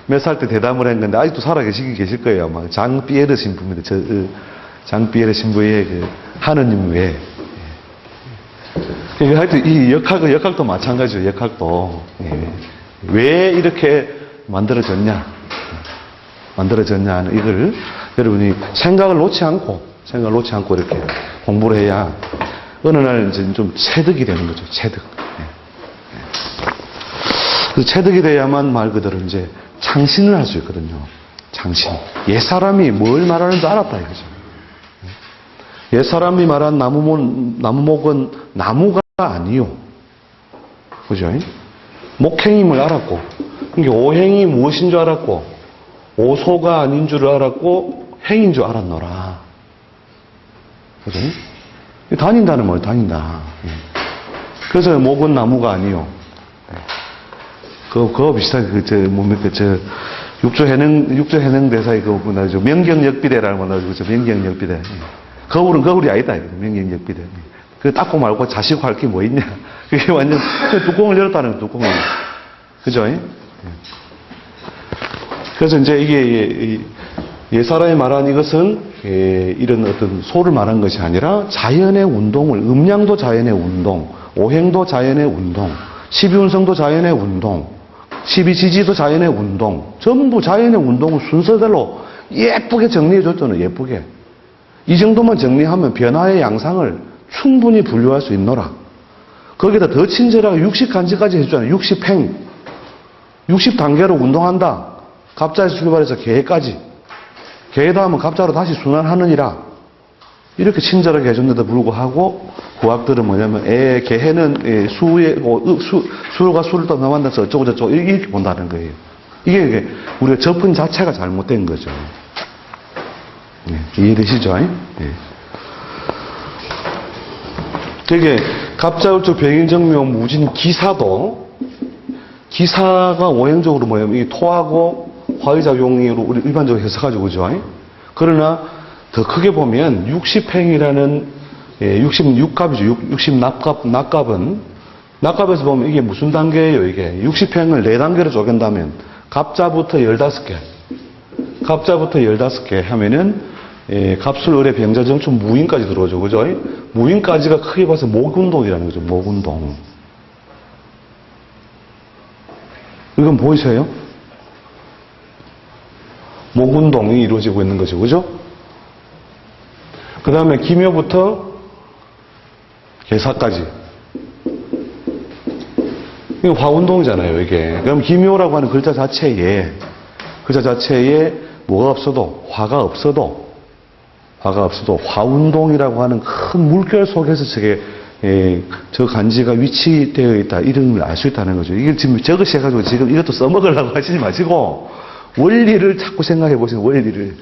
몇 살 때 대담을 한 건데 아직도 살아계시긴 계실 거예요. 아마 장피에르 신부입니다. 장피에르 신부의 그 하느님 외에. 하여튼 이 역학도 마찬가지죠. 역학도. 왜 이렇게 만들어졌냐 하는 이걸 여러분이 생각을 놓지 않고 이렇게 공부를 해야 어느 날 이제 좀 체득이 되는 거죠. 체득. 그 체득이 돼야만 말 그대로 이제 창신을 할 수 있거든요. 창신. 옛사람이 뭘 말하는지 알았다 이거죠. 옛사람이 말한 나무목은 나무가 아니요. 그죠? 목행임을 알았고, 그러니까 오행이 무엇인 줄 알았고, 오소가 아닌 줄 알았고, 행인 줄 알았노라. 그죠? 다닌다는 말, 다닌다. 그래서 목은 나무가 아니요. 그거 비슷하게, 육조해능 대사의 명경역비대라는 거 나오죠. 명경역비대. 거울이 아니다. 명경역비대. 그 닦고 말고 자시고 할 게 뭐 있냐. 그게 완전 뚜껑을 열었다는 거예요. 뚜껑을. 그죠? 그래서 이제 이게 옛사람이 말한 이것은 이런 어떤 소를 말한 것이 아니라 자연의 운동을, 음양도 자연의 운동, 오행도 자연의 운동, 12운성도 자연의 운동, 12지지도 자연의 운동, 전부 자연의 운동을 순서대로 예쁘게 정리해 줬잖아요. 예쁘게. 이 정도만 정리하면 변화의 양상을 충분히 분류할 수 있노라. 거기다 더 친절하게 60간지까지 해주잖아요. 60행. 60단계로 운동한다. 갑자에서 출발해서 개까지. 개 다음은 갑자로 다시 순환하느니라. 이렇게 친절하게 해줬는데도 불구하고 구학들은 뭐냐면 개해는 수가 수를 또 넘어간다서 어쩌고 저쩌고 이렇게 본다는 거예요. 이게 우리가 접근 자체가 잘못된 거죠. 이해되시죠? 되게 갑자울적 병인정묘 무진 기사가 오행적으로 뭐냐면 이 토하고 화의작용으로 우리 일반적으로 해석하죠. 그죠? 그러나 더 크게 보면 60행이라는 66갑이죠. 60낙갑에서 보면 이게 무슨 단계예요? 이게 60행을 4단계로 쪼갠다면 갑자부터 15개 하면은 갑술, 을의, 병자, 정축, 무인까지 들어오죠. 그죠? 무인까지가 크게 봐서 목운동이라는 거죠. 목운동. 이건 보이세요? 목운동이 이루어지고 있는 거죠. 그죠? 그 다음에 기묘부터 개사까지. 이거 화운동이잖아요, 이게. 그럼 기묘라고 하는 글자 자체에 뭐가 없어도, 화가 없어도 화운동이라고 하는 큰 물결 속에서 저 간지가 위치되어 있다. 이런 걸 알 수 있다는 거죠. 이게 지금 적으셔가지고 지금 이것도 써먹으려고 하시지 마시고 원리를 자꾸 생각해 보세요. 원리를.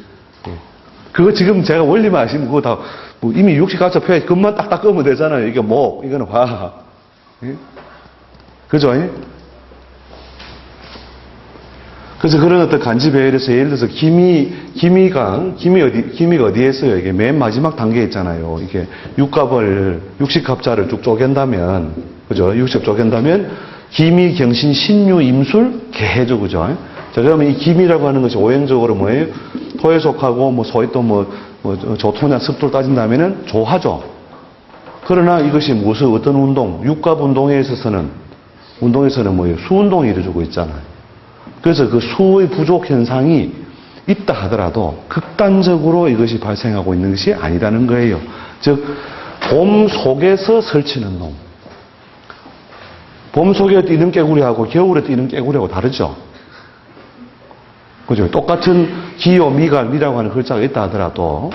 그거 지금 제가 원리만 아시면 그거 다 뭐 이미 60가짜 표현 금만 딱딱 끄면 되잖아요. 이게 목, 이거는 화. 그죠? 그래서 그런 어떤 간지 배열에서 예를 들어서 기미가 어디에 있어요? 이게 맨 마지막 단계에 있잖아요. 이게 60갑자를 쭉 쪼갠다면, 그죠? 60 쪼갠다면, 기미, 경신, 신유, 임술, 개해죠. 그죠? 자, 그러면 이 기미라고 하는 것이 오행적으로 뭐예요? 토에 속하고, 소위 또 조토냐, 습도를 따진다면은 조화죠. 그러나 이것이 무슨, 어떤 운동, 육갑 운동에 있어서는 뭐예요? 수운동이 이루어지고 있잖아요. 그래서 그 수의 부족 현상이 있다 하더라도 극단적으로 이것이 발생하고 있는 것이 아니라는 거예요. 즉, 봄 속에서 설치는 놈. 봄 속에 뛰는 깨구리하고 겨울에 뛰는 깨구리하고 다르죠? 그죠? 똑같은 기요, 미라고 하는 글자가 있다 하더라도,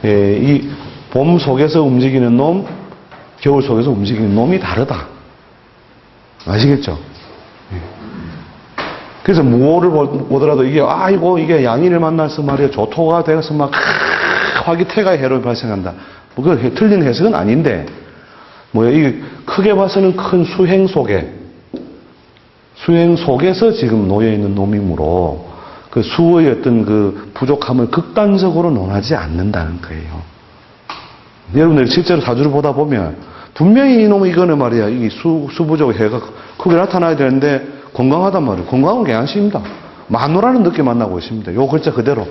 이 봄 속에서 움직이는 놈, 겨울 속에서 움직이는 놈이 다르다. 아시겠죠? 그래서 무호를 보더라도 이게 양인을 만나서 말이야 조토가 돼서 막 화기태가 해로 발생한다. 뭐 그 틀린 해석은 아닌데 이게 크게 봐서는 큰 수행 속에서 지금 놓여 있는 놈이므로 그 수의 어떤 그 부족함을 극단적으로 논하지 않는다는 거예요. 여러분들 실제로 사주를 보다 보면 분명히 이놈의 이거는 말이야 이 수 부족 해가 크게 나타나야 되는데 건강하단 말이에요. 건강은 개안심입니다. 마누라는 늦게 만나고 있습니다. 요 글자 그대로.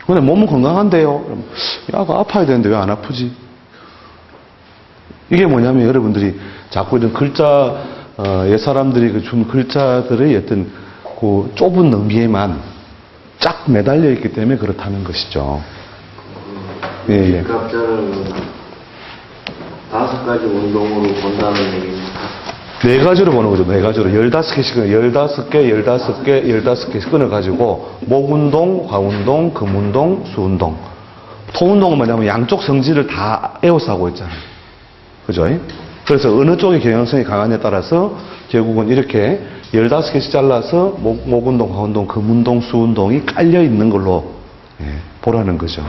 근데 몸은 건강한데요. 야, 그 아파야 되는데 왜 안 아프지? 이게 뭐냐면 여러분들이 자꾸 이런 글자, 옛 사람들이 그 준 글자들의 어떤 그 좁은 의미에만 쫙 매달려 있기 때문에 그렇다는 것이죠. 예, 예. 갑자는 5가지 운동으로 본다는 얘기입니다. 4가지로 보는 거죠. 4가지로. 15개씩, 15개, 15개, 15개씩 끊어가지고, 목운동, 화운동, 금운동, 수운동. 토운동은 뭐냐면 양쪽 성질을 다 에워싸 하고 있잖아요. 그죠? 그래서 어느 쪽의 경향성이 강하냐에 따라서 결국은 이렇게 15개씩 잘라서 목운동, 화운동, 금운동, 수운동이 깔려 있는 걸로 보라는 거죠.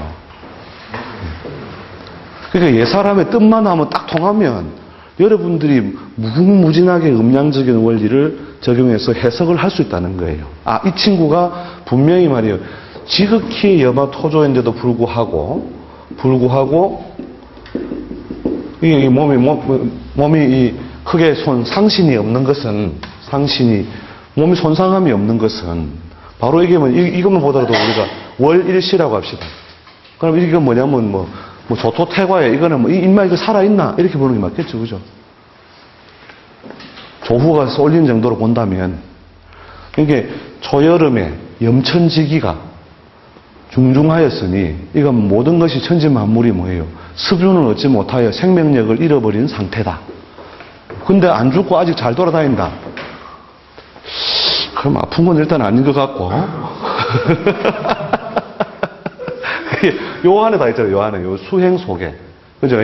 그러니까 옛 사람의 뜻만 하면 딱 통하면 여러분들이 무궁무진하게 음양적인 원리를 적용해서 해석을 할 수 있다는 거예요. 아, 이 친구가 분명히 말이에요. 지극히 여마토조인데도 불구하고 이 몸이 이 크게 상신이 없는 것은 몸이 손상함이 없는 것은 바로 이게 이것만 보더라도 우리가 월일시라고 합시다. 그럼 이게 뭐냐면 뭐 조토태과에 이거는 뭐 인마 이거 살아있나 이렇게 보는 게 맞겠죠, 그죠? 조후가 쏠리는 정도로 본다면 이게 초여름에 염천지기가 중중하였으니 이건 모든 것이 천지만물이 뭐예요? 습유는 얻지 못하여 생명력을 잃어버린 상태다. 근데 안 죽고 아직 잘 돌아다닌다. 그럼 아픈 건 일단 아닌 것 같고 요 안에 다 있잖아요. 요 안에 요 수행 속에 그죠?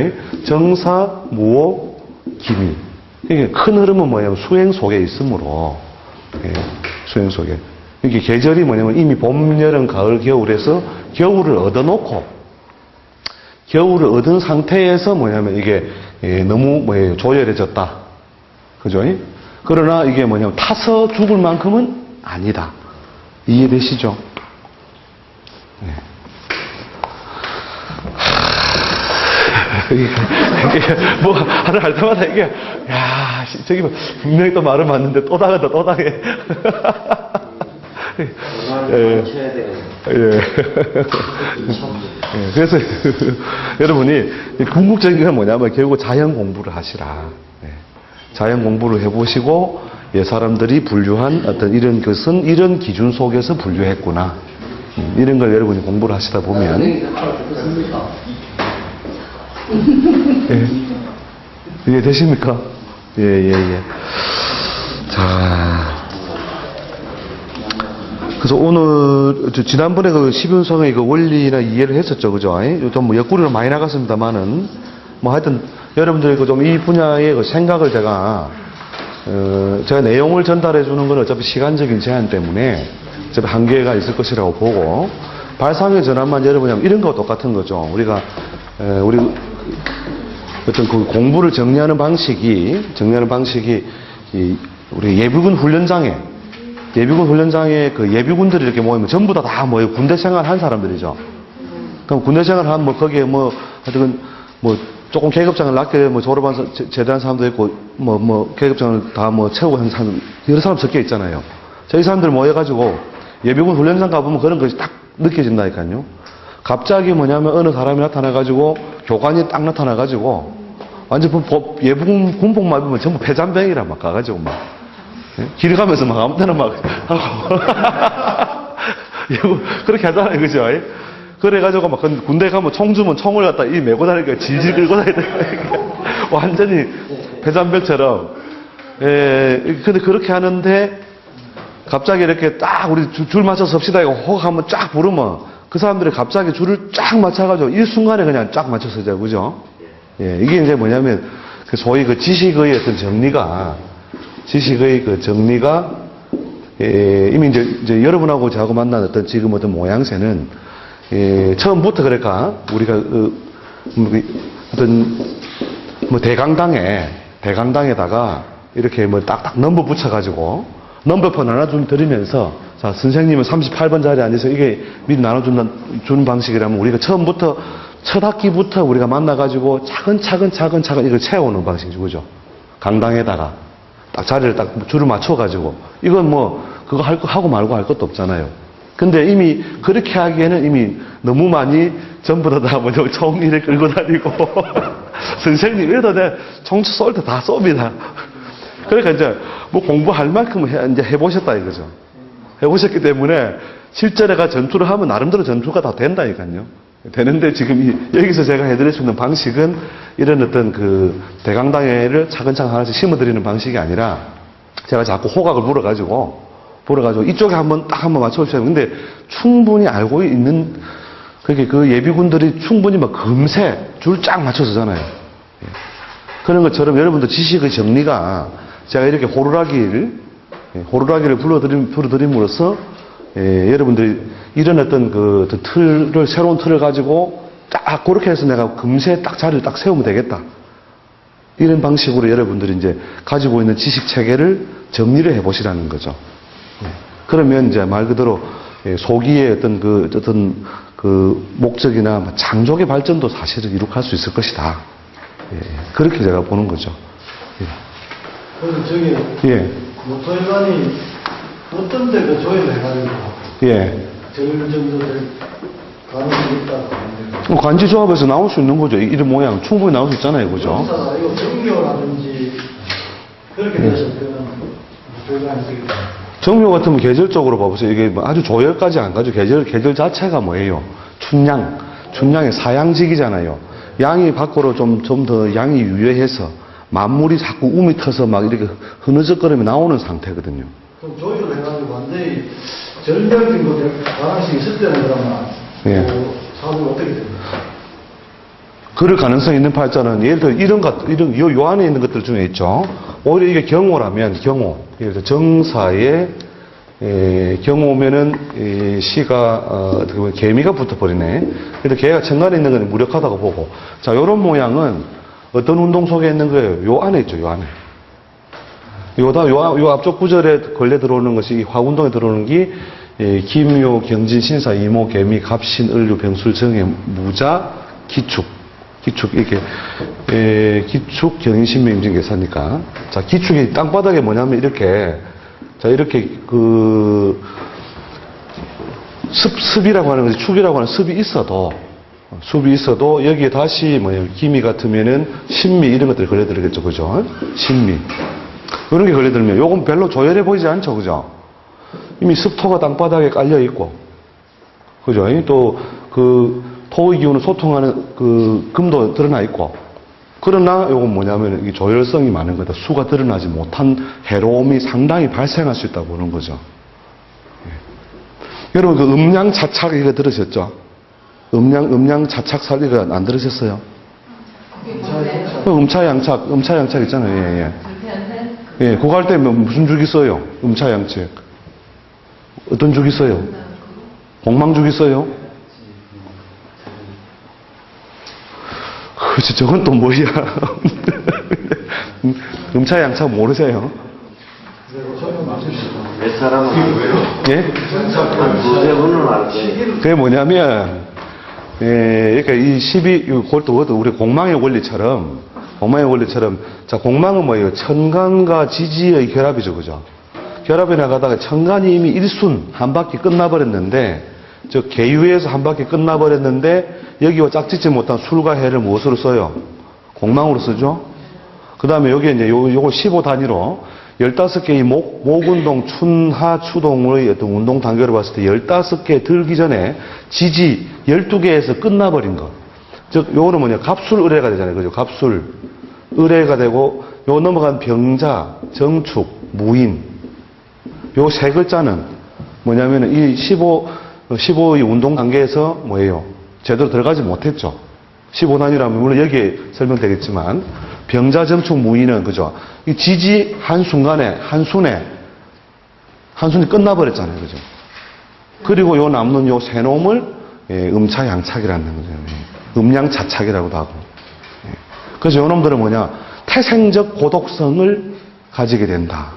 정사, 무오, 기미. 이게 큰 흐름은 뭐냐면 수행 속에 있으므로 수행 속에 이게 계절이 뭐냐면 이미 봄, 여름, 가을, 겨울에서 겨울을 얻어놓고 겨울을 얻은 상태에서 뭐냐면 이게 너무 조열해졌다. 그죠? 그러나 이게 뭐냐면 타서 죽을 만큼은 아니다. 이해되시죠? 네. 뭐 하나 할 때마다 이게 야 저기 분명히 또 말은 맞는데 또 당한다 또 당해. 예. 그래서 여러분이 궁극적인 건 뭐냐면 결국 자연 공부를 하시라. 자연 공부를 해보시고 사람들이 분류한 어떤 이런 것은 이런 기준 속에서 분류했구나. 이런 걸 여러분이 공부를 하시다 보면 이해 되십니까? 예. 자. 그래서 오늘, 지난번에 그 시분성의 그 원리나 이해를 했었죠. 그죠? 좀 뭐 옆구리로 많이 나갔습니다만은, 뭐 하여튼, 여러분들이 그 좀 이 분야의 그 생각을 제가 내용을 전달해 주는 건 어차피 시간적인 제한 때문에 어차피 한계가 있을 것이라고 보고, 발상의 전환만 여러분이 이런 거와 똑같은 거죠. 우리 어떤 그 공부를 정리하는 방식이 우리 예비군 훈련장에 그 예비군들이 이렇게 모이면 전부 다 모여 군대 생활 한 사람들이죠. 그럼 군대 생활 한 거기에 하여튼 조금 계급장을 낮게 졸업한 제대한 사람도 있고 계급장을 다 채우고 한 사람 여러 사람 섞여 있잖아요. 저희 사람들 모여가지고 예비군 훈련장 가보면 그런 것이 딱 느껴진다니까요. 갑자기 뭐냐면 어느 사람이 나타나가지고 교관이 딱 나타나가지고 완전 예비군 군복만 입으면 전부 폐잔병이라 막 가가지고 길 가면서 막 아무 때나 막 하고 그렇게 하잖아요, 그죠? 그래가지고 막 군대 가면 총 주면 총을 갖다 이 메고 다니니까 질질 끌고 다니니까 완전히 폐잔병처럼. 근데 그렇게 하는데 갑자기 이렇게 딱 우리 줄 맞춰서 섭시다 이거 혹 한번 쫙 부르면 그 사람들이 갑자기 줄을 쫙 맞춰가지고 일순간에 그냥 쫙 맞춰서 이제 그죠? 이게 이제 뭐냐면 소위 그 지식의 어떤 정리가 이미 이제 여러분하고 저하고 만난 어떤 지금 어떤 모양새는 처음부터 그러니까 우리가 어떤 대강당에다가 이렇게 딱딱 넘버 붙여가지고 넘버폰 하나 좀 드리면서 자 선생님은 38번 자리에 앉아서 이게 미리 나눠주는 방식이라면 우리가 처음부터 첫 학기부터 우리가 만나가지고 차근차근 이걸 채워오는 방식이죠, 그죠? 강당에다가 딱 자리를 딱 줄을 맞춰가지고, 이건 뭐, 그거 하고 말고 할 것도 없잖아요. 근데 이미 그렇게 하기에는 이미 너무 많이 전부 다 뭐 총기를 끌고 다니고, 선생님, 이러다 내 총치 쏠 때 다 쏩니다. 그러니까 이제 뭐 공부할 만큼 이제 해보셨다 이거죠. 해보셨기 때문에 실전에가 전투를 하면 나름대로 전투가 다 된다니까요. 되는데 지금 여기서 제가 해드릴 수 있는 방식은 이런 어떤 그 대강당회를 차근차근 하나씩 심어드리는 방식이 아니라 제가 자꾸 호각을 불어가지고 이쪽에 딱 한번 맞춰보셔야 돼요. 근데 충분히 알고 있는 그렇게 그 예비군들이 충분히 막 금세 줄 쫙 맞춰서잖아요. 그런 것처럼 여러분들 지식의 정리가 제가 이렇게 호루라기를 불러드림으로써 여러분들이 이런 어떤 그 틀을, 새로운 틀을 가지고 딱 그렇게 해서 내가 금세 딱 자리를 딱 세우면 되겠다. 이런 방식으로 여러분들이 이제 가지고 있는 지식 체계를 정리를 해 보시라는 거죠. 그러면 이제 말 그대로 소기의 어떤 그 목적이나 장족의 발전도 사실은 이룩할 수 있을 것이다. 그렇게 제가 보는 거죠. 그래서 저기 모토일관이 어떤 데 그 조율해가지고 저일 정도 될 가능성이 있다고 하는데 관지조합에서 나올 수 있는 거죠. 이런 모양 충분히 나올 수 있잖아요. 그죠? 이거 정묘라든지 그렇게 돼서 그는 모토일관이 되겠다. 정묘 같으면 계절적으로 봐보세요. 이게 뭐 아주 조열까지 안 가죠. 계절 자체가 뭐예요? 춘향의 사양직이잖아요. 양이 밖으로 좀 더 양이 유예해서 만물이 자꾸 움이 터서 막 이렇게 흐느적거리며 나오는 상태거든요. 그럼 조율을 해가지고 완전히 전략적인 거 가능성이 있을 때는 그러면 사고가 어떻게 됩니까? 그럴 가능성이 있는 팔자는 예를 들어 요 안에 있는 것들 중에 있죠. 오히려 이게 경호라면 예를 들어 정사에 경호면은 시가 개미가 붙어버리네. 그래서 개가 천간에 있는 건 무력하다고 보고, 자 요런 모양은 어떤 운동 속에 있는 거예요? 요 안에 있죠. 요 안에. 요 앞쪽 구절에 걸려 들어오는 것이 이 화운동에 들어오는 게 김묘, 경진, 신사, 이모, 개미, 갑신, 을류, 병술, 정해, 무자, 기축 이렇게 기축, 경인, 신묘, 임진, 계사니까. 자 기축이 땅바닥에 뭐냐면 이렇게 그 습이라고 하는 것이 축이라고 하는 습이 있어도 여기에 다시 기미 같으면은 신미 이런 것들이 걸려들겠죠. 그죠? 신미. 이런 게 걸려들면 요건 별로 조열해 보이지 않죠. 그죠? 이미 습토가 땅바닥에 깔려 있고. 그죠? 또 그 토의 기운을 소통하는 그 금도 드러나 있고. 그러나 요건 뭐냐면 이 조열성이 많은 거다. 수가 드러나지 못한 해로움이 상당히 발생할 수 있다고 보는 거죠. 여러분 그 음양차착 이거 들으셨죠? 음양차착 이거 안 들으셨어요? 음차양착 있잖아요. 그거 할 때 무슨 죽이 써요? 음차양착. 어떤 죽이 써요? 공망죽이 써요? 그렇지, 저건 또 뭐야? 음차양착 모르세요? 몇 사람은 알고요. 예? 한 두세 분은 알고요. 그게 뭐냐면, 그러니까 이 12, 우리 공망의 원리처럼, 자, 공망은 뭐예요? 천간과 지지의 결합이죠, 그죠? 결합이 나가다가 천간이 이미 일순, 한 바퀴 끝나버렸는데, 계유에서 한 바퀴 끝나버렸는데, 여기와 짝짓지 못한 술과 해를 무엇으로 써요? 공망으로 쓰죠? 그 다음에 여기에 이제 요거 15단위로 15개의 목운동, 춘하, 추동의 어떤 운동 단계로 봤을 때 15개 들기 전에 지지 12개에서 끝나버린 것. 즉, 요거는 뭐냐? 갑술, 의뢰가 되잖아요. 그죠? 갑술, 의뢰가 되고, 요 넘어간 병자, 정축, 무인. 요 세 글자는 뭐냐면은 이 15의 운동 단계에서 뭐예요? 제대로 들어가지 못했죠. 15단위라면 물론 여기에 설명되겠지만 병자, 정축, 무인은 그죠? 이 지지 한순간에 한순이 끝나버렸잖아요. 그죠? 그리고 요 남는 요 세 놈을 음차양착이라는 거죠. 음양차착이라고도 하고. 그래서 요 놈들은 뭐냐? 태생적 고독성을 가지게 된다.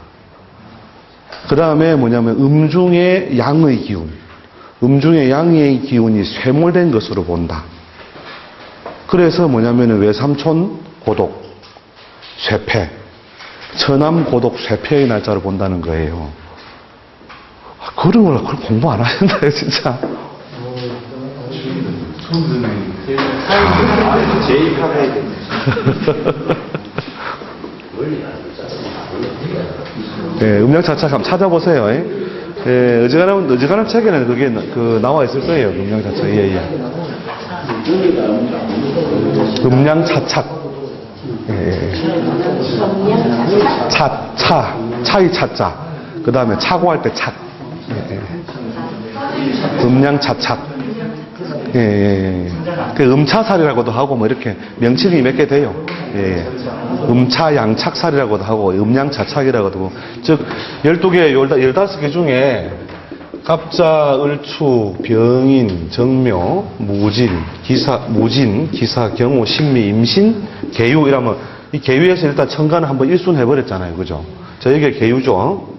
그 다음에 뭐냐면 음중의 양의 기운. 음중의 양의 기운이 쇠몰된 것으로 본다. 그래서 뭐냐면은 외삼촌 고독, 쇠패. 천암 고독 쇠폐의 날짜를 본다는 거예요. 그런 걸 공부 안 하는데 진짜. 제입학해야 돼. 예, 음양차착 한번 찾아보세요. 예, 어지간한 책에는 그게 나와 있을 거예요. 음양차착. 예, 예. 음양차착. 예, 차의 차자. 그 다음에 차고할 때 착. 예, 음양차착. 예, 예. 그 음차살이라고도 하고 뭐 이렇게 명칭이 몇 개 돼요. 예, 예. 음차양착살이라고도 하고 음양차착이라고도 하고, 즉 12개, 15개 중에 갑자, 을추, 병인, 정묘, 무진, 기사, 경호, 식미, 임신, 계유 이라면 이 계유에서 일단 천간을 한번 일순해버렸잖아요. 그죠? 저 이게 계유죠.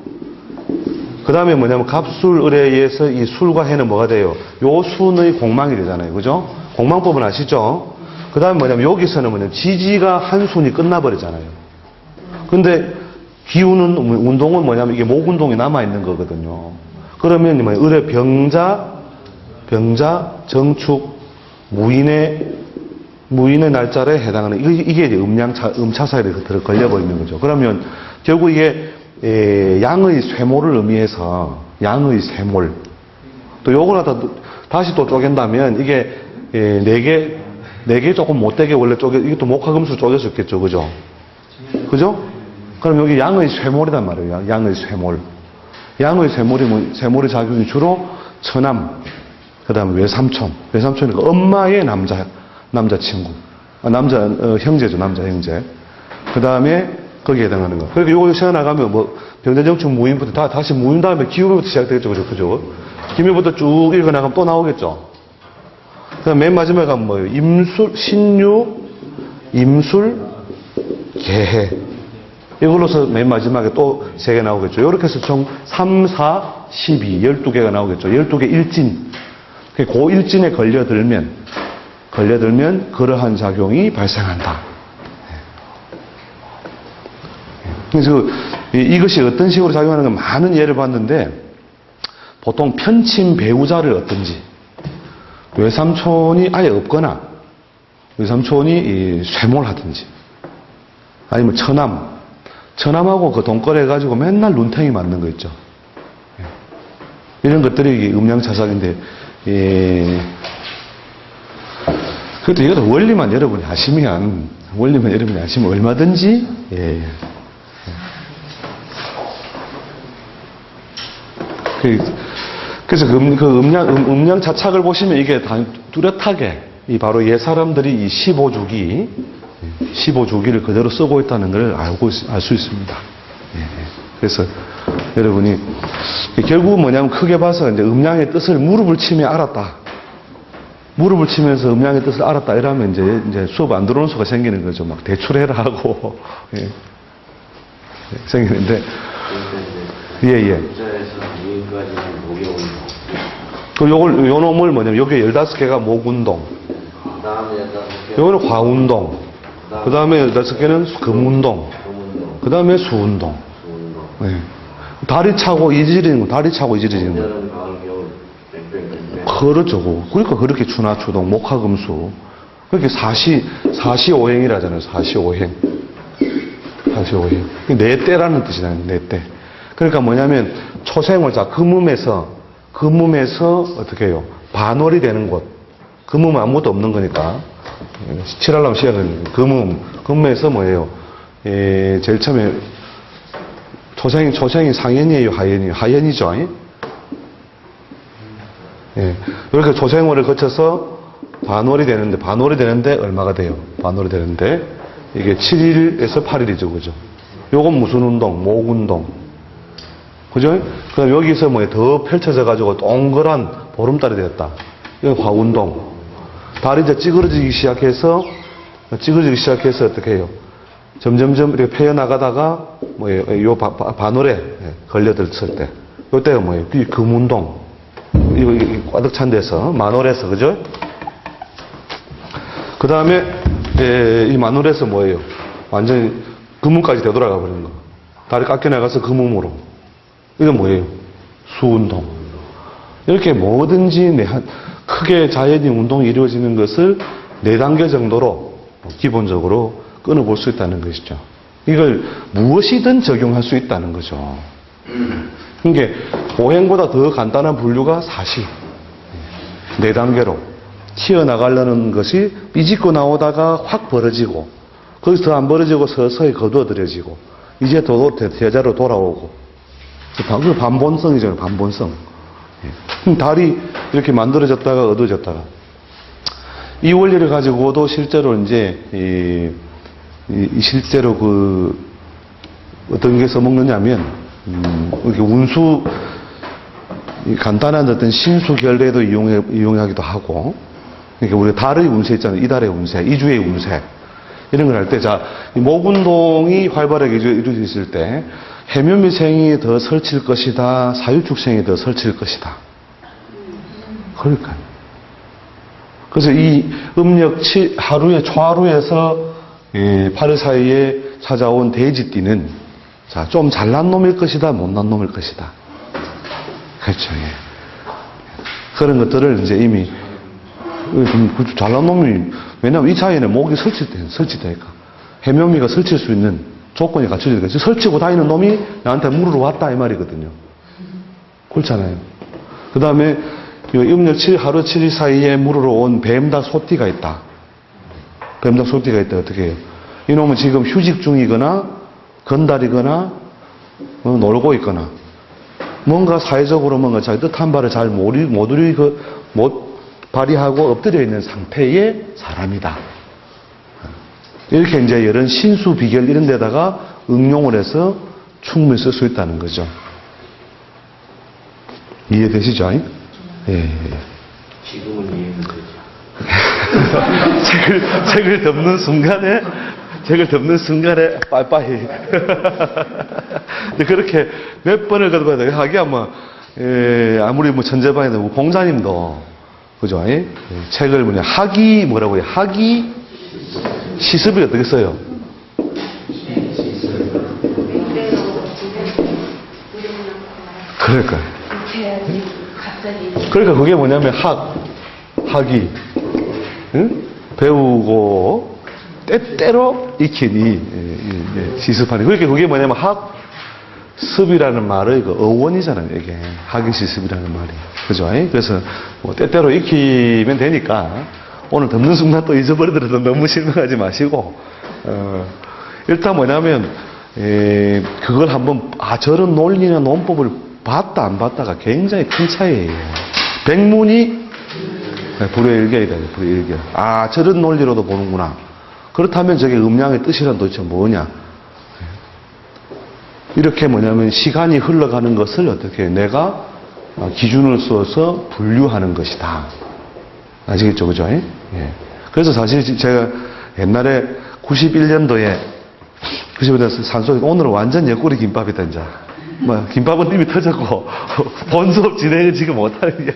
그 다음에 뭐냐면 갑술, 을에 의해서 이 술과 해는 뭐가 돼요? 요 순의 공망이 되잖아요. 그죠? 공망법은 아시죠? 그 다음에 뭐냐면 여기서는 뭐냐면 지지가 한 순이 끝나버리잖아요. 근데 기운은, 운동은 뭐냐면 이게 목운동이 남아있는 거거든요. 그러면 뭐냐면 을의 병자, 정축, 무인의 날짜에 해당하는, 이게 이제 음차사에 걸려버리는 거죠. 그러면 결국 이게 양의 쇠몰을 의미해서 양의 쇠몰. 또 요걸 다시 또 쪼갠다면 이게 네 개 조금 못되게 원래 이것도 목화금수 쪼개졌겠죠. 그죠? 그죠? 그럼 여기 양의 쇠몰이란 말이에요. 양의 쇠몰. 양의 쇠몰의 작용이 주로 처남, 그 다음에 외삼촌. 외삼촌이니까 엄마의 남자친구. 형제죠. 남자 형제. 그 다음에 거기에 해당하는 거. 그러니까 요거 시작나가면 뭐, 병자정축 무인부터 다시 무인 다음에 기후부터 시작되겠죠. 그죠? 기묘부터 쭉 읽어나가면 또 나오겠죠. 그 다음 맨 마지막에 가면 뭐예요? 임술, 신유, 임술, 개해. 이걸로서 맨 마지막에 또 3개 나오겠죠. 이렇게 해서 총 3, 4, 12, 12개가 나오겠죠. 12개 일진. 그 일진에 걸려들면 그러한 작용이 발생한다. 그래서 이것이 어떤 식으로 작용하는 가 많은 예를 봤는데, 보통 편친 배우자를 얻든지, 외삼촌이 아예 없거나, 외삼촌이 쇠몰하든지, 아니면 처남하고 그 돈거래해가지고 맨날 눈탱이 맞는 거 있죠. 이런 것들이 음양차삭인데, 그것도 이것도 원리만 여러분이 아시면 얼마든지, 그래서 그 음양차착을 보시면 이게 다 뚜렷하게 바로 옛사람들이 이 15주기를 그대로 쓰고 있다는 걸 알 수 있습니다. 그래서 여러분이 결국은 뭐냐면 크게 봐서 이제 음양의 뜻을 무릎을 치며 알았다. 무릎을 치면서 음양의 뜻을 알았다. 이러면 이제 수업 안 들어오는 수가 생기는 거죠. 막 대출해라 하고 생기는데 예. 요 놈을 뭐냐면, 여기 15개가 목운동. 요거는 화운동. 그 다음에 15개는 금운동. 그 다음에 수운동. 네. 다리 차고 이지리는 거. 그렇죠. 그러니까 그렇게 추나추동, 목화금수. 그렇게 사시오행이라잖아요. 사시오행. 네 때라는 뜻이잖아요. 네 때. 그러니까 뭐냐면, 초생을 금음에서 어떻게 해요? 반월이 되는 곳. 금음은 아무것도 없는 거니까. 칠하려면 시작은 금음에서 뭐예요? 제일 처음에 초생이 상현이에요? 하현이에요? 하현이죠? 이렇게 초생월을 거쳐서 반월이 되는데 얼마가 돼요? 반월이 되는데 이게 7일에서 8일이죠. 그죠? 요건 무슨 운동? 목운동. 그죠? 그럼 여기서 더 펼쳐져가지고 동그란 보름달이 되었다. 이건 화운동. 달이 이제 찌그러지기 시작해서 어떻게 해요? 점점점 이렇게 펴나가다가, 요 반월에 걸려들었을 때. 요때가 뭐예요? 금운동. 이거 꽉 찬 데서, 만월에서, 그죠? 그 다음에, 이 만월에서 뭐예요? 완전히 금운까지 되돌아가 버리는 거. 다리 깎여나가서 그 몸으로. 이건 뭐예요? 수운동. 이렇게 뭐든지 크게 자연인 운동이 이루어지는 것을 4단계 정도로 기본적으로 끊어볼 수 있다는 것이죠. 이걸 무엇이든 적용할 수 있다는 거죠. 그러니까 오행보다 더 간단한 분류가 사시. 4단계로 튀어나가려는 것이 삐집고 나오다가 확 벌어지고 거기서 더 안 벌어지고 서서히 거두어들여지고 이제 제자로 돌아오고 그 반본성이잖아요. 반본성. 달이 이렇게 만들어졌다가 어두워졌다가 이 원리를 가지고도 실제로 이제 실제로 어떤 게 써먹느냐면 이렇게 운수 간단한 어떤 신수결례도 이용하기도 하고 그러니까 우리가 달의 운세 있잖아요. 이달의 운세, 이주의 운세 이런 걸 할 때 자 목운동이 활발하게 이루어졌을 때 해묘미생이 더 설칠 것이다. 사유축생이 더 설칠 것이다. 그러니까요. 그래서 이 음력 하루에 초하루에서 8일 사이에 찾아온 돼지띠는 자, 좀 잘난 놈일 것이다, 못난 놈일 것이다. 그렇죠. 예. 그런 것들을 이제 이미 잘난 놈이 왜냐하면 이 자연에 목이 설치되니까 해묘미가 설칠 수 있는 조건이 갖춰지니까 설치고 다니는 놈이 나한테 물으러 왔다 이 말이거든요. 그렇잖아요. 그 다음에 음력 7일 하루 7일 사이에 물으러 온 뱀닭 소띠가 있다. 뱀닭 소띠가 있다. 어떻게 해요? 이놈은 지금 휴직 중이거나 건달이거나 놀고 있거나 뭔가 사회적으로 뭔가 자기 뜻한 바를 잘 못 발휘하고 엎드려 있는 상태의 사람이다. 이렇게 이제 이런 신수 비결 이런 데다가 응용을 해서 충분히 쓸 수 있다는 거죠. 이해되시죠? 예. 지금은 이해되죠. 책을 덮는 순간에 빠이빠이. 근데 그렇게 몇 번을 가도 봐야 하기야 아무리 천재반이도 공자님도 그죠? 책을 학이 뭐라고 해요? 학이 시습이 어떻게 써요? 그러니까 그게 뭐냐면 학이 응? 배우고 때때로 익히니 시습하니 그러니까 그게 뭐냐면 학습이라는 말의 그 어원이잖아요. 이게 학이 시습이라는 말이 그죠? 그래서 때때로 익히면 되니까 오늘 덮는 순간 또 잊어버리더라도 너무 실망하지 마시고 일단 뭐냐면 그걸 한번 저런 논리나 논법을 봤다 안 봤다가 굉장히 큰 차이예요. 백문이 불여일견이다. 불여일견. 저런 논리로도 보는구나. 그렇다면 저게 음양의 뜻이란 도대체 뭐냐? 이렇게 뭐냐면 시간이 흘러가는 것을 어떻게 내가 기준을 써서 분류하는 것이다. 아시겠죠? 그죠? 예. 그래서 사실 제가 옛날에 91년도에 산속에 오늘은 완전 옆구리 김밥이다, 이제. 김밥은 이미 터졌고, 본 수업 진행을 지금 못하는 게.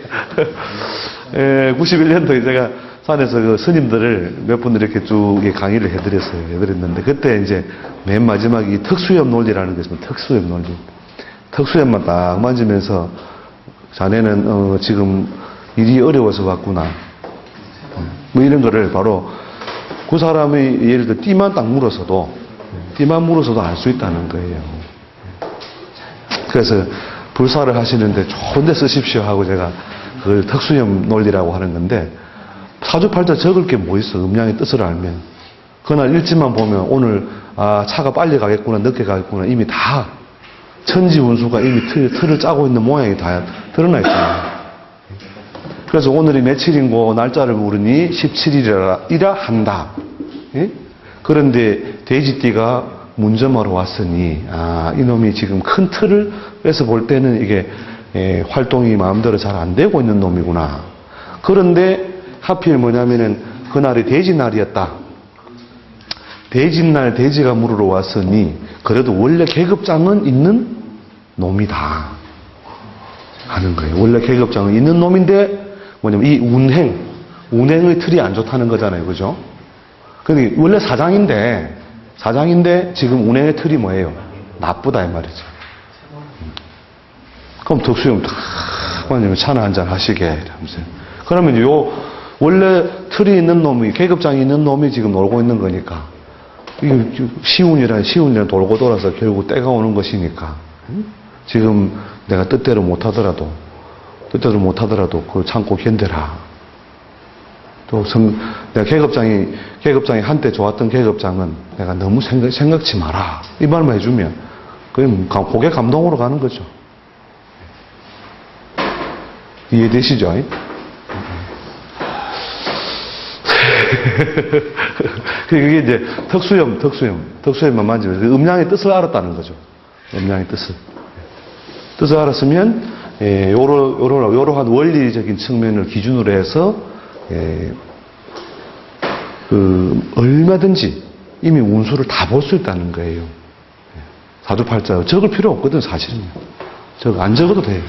91년도에 제가 산에서 그 스님들을 몇 분들 이렇게 쭉 강의를 해드렸는데, 그때 이제 맨 마지막에 특수염 논리라는 게 있습니다. 특수염 논리. 특수염만 딱 만지면서, 자네는, 지금 일이 어려워서 왔구나. 이런 거를 바로 그 사람이 예를 들어 띠만 딱 물어서도 알 수 있다는 거예요. 그래서 불사를 하시는데 좋은 데 쓰십시오 하고 제가 그걸 특수염 논리라고 하는 건데 사주팔자 적을 게 뭐 있어. 음양의 뜻을 알면 그날 일지만 보면 오늘 차가 빨리 가겠구나 늦게 가겠구나 이미 다 천지 운수가 이미 틀을 짜고 있는 모양이 다 드러나 있잖아요. 그래서 오늘이 며칠인고 날짜를 물으니 17일이라 한다. 예? 그런데 돼지띠가 문점하러 왔으니 이놈이 지금 큰 틀을 빼서 볼 때는 이게 활동이 마음대로 잘 안 되고 있는 놈이구나. 그런데 하필 뭐냐면은 그날이 돼지날이었다. 돼지날 돼지가 물으러 왔으니 그래도 원래 계급장은 있는 놈이다 하는 거예요. 원래 계급장은 있는 놈인데 뭐냐면 이 운행의 틀이 안 좋다는 거잖아요. 그죠? 근데 원래 사장인데 지금 운행의 틀이 뭐예요? 나쁘다 이 말이죠. 그럼 덕수형 탁 만약에 차나 한잔 하시게 이러면서. 그러면 원래 틀이 있는 놈이, 계급장이 있는 놈이 지금 놀고 있는 거니까. 이게 시운이란 돌고 돌아서 결국 때가 오는 것이니까. 지금 내가 뜻대로 못하더라도 그걸 참고 견뎌라. 또 내가 계급장이 한때 좋았던 계급장은 내가 너무 생각지 마라. 이 말만 해주면, 그게 고개 감동으로 가는 거죠. 이해되시죠? 그게 이제 특수염만 만지면 음양의 뜻을 알았다는 거죠. 음양의 뜻을 알았으면 요러한 원리적인 측면을 기준으로 해서 얼마든지 이미 운수를 다 볼 수 있다는 거예요. 사주팔자 적을 필요 없거든 사실은요. 안 적어도 돼요.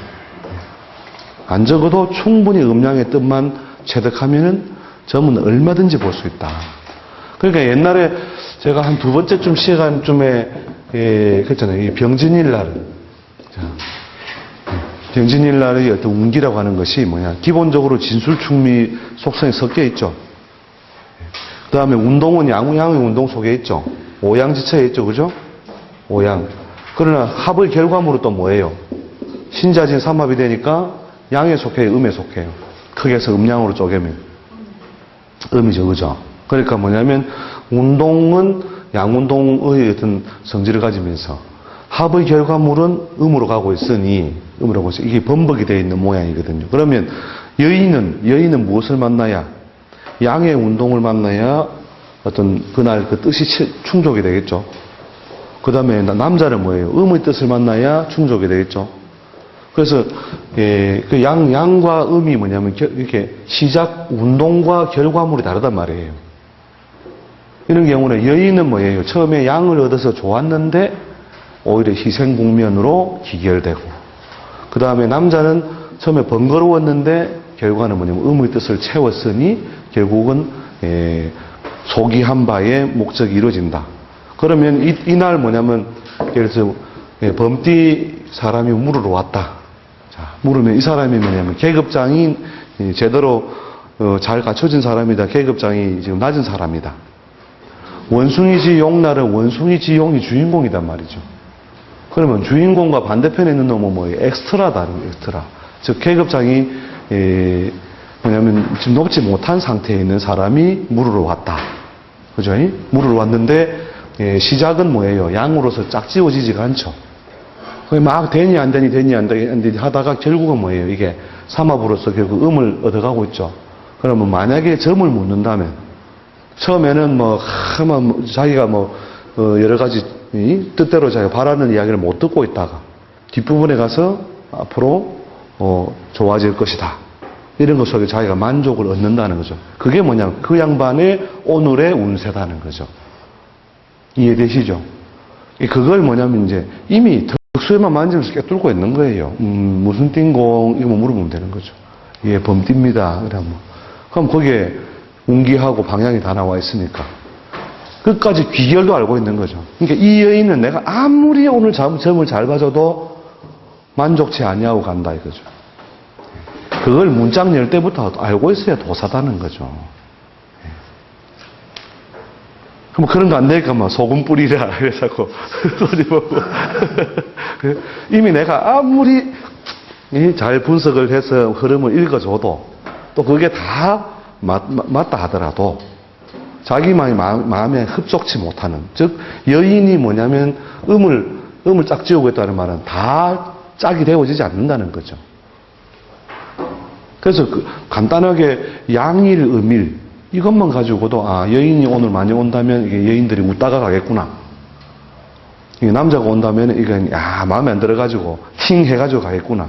안 적어도 충분히 음양의 뜻만 체득하면은 점은 얼마든지 볼 수 있다. 그러니까 옛날에 제가 한 두 번째쯤 시간쯤에 그랬잖아요. 이 병진일 날, 병진일 날의 어떤 운기라고 하는 것이 뭐냐? 기본적으로 진술충미 속성이 섞여 있죠. 그 다음에 운동은 양의 운동 속에 있죠. 오양지처에 있죠, 그죠? 오양. 그러나 합의 결과물은 또 뭐예요? 신자진 삼합이 되니까 양에 속해요, 음에 속해요. 크게 해서 음양으로 쪼개면 음이죠, 그죠? 그러니까 뭐냐면 운동은 양운동의 어떤 성질을 가지면서 합의 결과물은 음으로 가고 있으니 이게 범벅이 되어 있는 모양이거든요. 그러면 여인은 무엇을 만나야? 양의 운동을 만나야 어떤 그날 그 뜻이 충족이 되겠죠. 그 다음에 남자는 뭐예요? 음의 뜻을 만나야 충족이 되겠죠. 그래서 그 양과 음이 뭐냐면 이렇게 시작 운동과 결과물이 다르단 말이에요. 이런 경우는 여인은 뭐예요? 처음에 양을 얻어서 좋았는데 오히려 희생 국면으로 기결되고, 그 다음에 남자는 처음에 번거로웠는데 결과는 뭐냐면 음의 뜻을 채웠으니 결국은 속이 한 바의 목적이 이루어진다. 그러면 이날 뭐냐면 예를 들어서 범띠 사람이 물으러 왔다. 자, 물으면 이 사람이 뭐냐면 계급장이 제대로 잘 갖춰진 사람이다. 계급장이 지금 낮은 사람이다. 원숭이지 용날은 원숭이지 용이 주인공이단 말이죠. 그러면 주인공과 반대편에 있는 놈은 뭐예요? 엑스트라다. 엑스트라. 즉 계급장이 뭐냐면 지금 높지 못한 상태에 있는 사람이 물으러 왔다. 그죠? 물으러 왔는데 시작은 뭐예요? 양으로서 짝지워지지가 않죠. 막 되니 안 되니 하다가 결국은 뭐예요? 이게 삼합으로서 결국 음을 얻어가고 있죠. 그러면 만약에 점을 묻는다면 처음에는 자기가 여러 가지 뜻대로 자기가 바라는 이야기를 못 듣고 있다가 뒷부분에 가서 앞으로 좋아질 것이다. 이런 것 속에 자기가 만족을 얻는다는 거죠. 그게 뭐냐면 그 양반의 오늘의 운세다는 거죠. 이해되시죠? 그걸 뭐냐면 이제 이미 덕수에만 만지면서 꿰뚫고 있는 거예요. 무슨 띵공 이거 물어보면 되는 거죠. 예, 범띠입니다. 그럼 거기에 운기하고 방향이 다 나와 있으니까 끝까지 귀결도 알고 있는 거죠. 그러니까 이 여인은 내가 아무리 오늘 점을 잘 봐줘도 만족치 아니하고 간다 이거죠. 그걸 문짝 열 때부터 알고 있어야 도사다는 거죠. 그럼 그런 거 안 되니까 소금 뿌리라 그래서 소리 먹고 이미 내가 아무리 잘 분석을 해서 흐름을 읽어줘도 또 그게 다 맞다 하더라도 자기만이 마음에 흡족치 못하는, 즉 여인이 뭐냐면 음을 짝지우고 있다는 말은 다 짝이 되어지지 않는다는 거죠. 그래서 간단하게 양일 음일 이것만 가지고도 여인이 오늘 많이 온다면 이게 여인들이 웃다가 가겠구나. 이게 남자가 온다면 이건 마음에 안 들어가지고 팅 해가지고 가겠구나.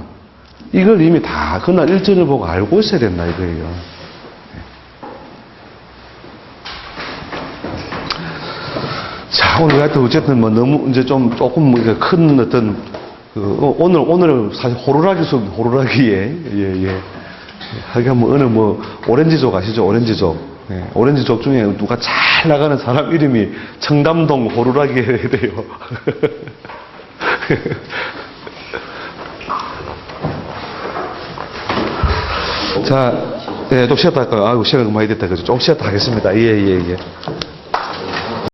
이걸 이미 다 그날 일전을 보고 알고 있어야 된다 이거예요. 자, 오늘 하여튼 어쨌든 너무 이제 조금 큰 어떤 오늘 사실 호루라기에 하여간 어느 오렌지족 아시죠? 오렌지족. 오렌지족 중에 누가 잘 나가는 사람 이름이 청담동 호루라기에 돼요. 자, 예, 좀 쉬었다 할까요? 아이고, 시간이 많이 됐다. 그죠? 좀 쉬었다 하겠습니다. 예, 예, 예.